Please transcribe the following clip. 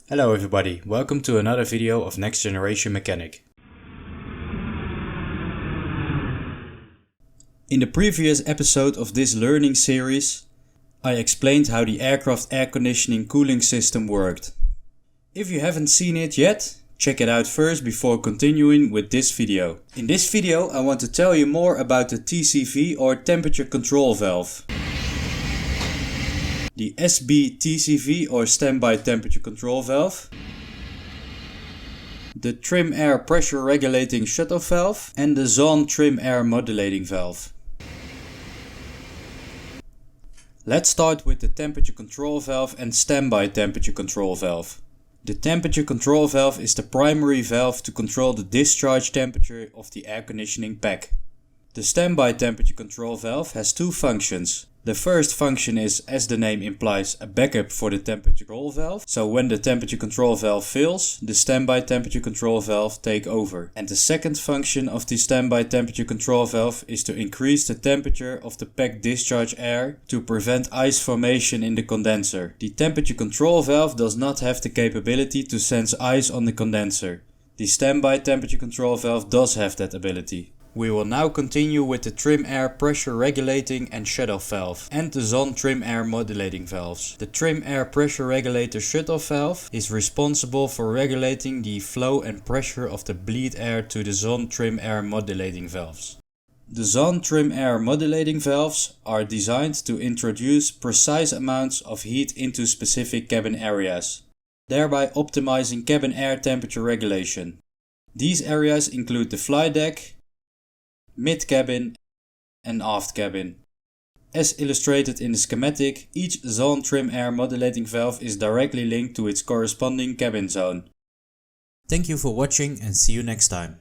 Hello everybody, welcome to another video of Next Generation Mechanic. In the previous episode of this learning series, I explained how the aircraft air conditioning cooling system worked. If you haven't seen it yet, check it out first before continuing with this video. In this video I want to tell you more about the TCV or temperature control valve. The SB-TCV or standby temperature control valve, the trim air pressure regulating shutoff valve and the zone trim air modulating valve. Let's start with the temperature control valve and standby temperature control valve. The temperature control valve is the primary valve to control the discharge temperature of the air conditioning pack. The standby temperature control valve has two functions. The first function is, as the name implies, a backup for the temperature control valve. So when the temperature control valve fails, the standby temperature control valve takes over. And the second function of the standby temperature control valve is to increase the temperature of the pack discharge air to prevent ice formation in the condenser. The temperature control valve does not have the capability to sense ice on the condenser. The standby temperature control valve does have that ability. We will now continue with the trim air pressure regulating and shutoff valve and the zone trim air modulating valves. The trim air pressure regulator shutoff valve is responsible for regulating the flow and pressure of the bleed air to the zone trim air modulating valves. The zone trim air modulating valves are designed to introduce precise amounts of heat into specific cabin areas, thereby optimizing cabin air temperature regulation. These areas include the flight deck, mid-cabin and aft cabin. As illustrated in the schematic, each zone trim air modulating valve is directly linked to its corresponding cabin zone. Thank you for watching and see you next time.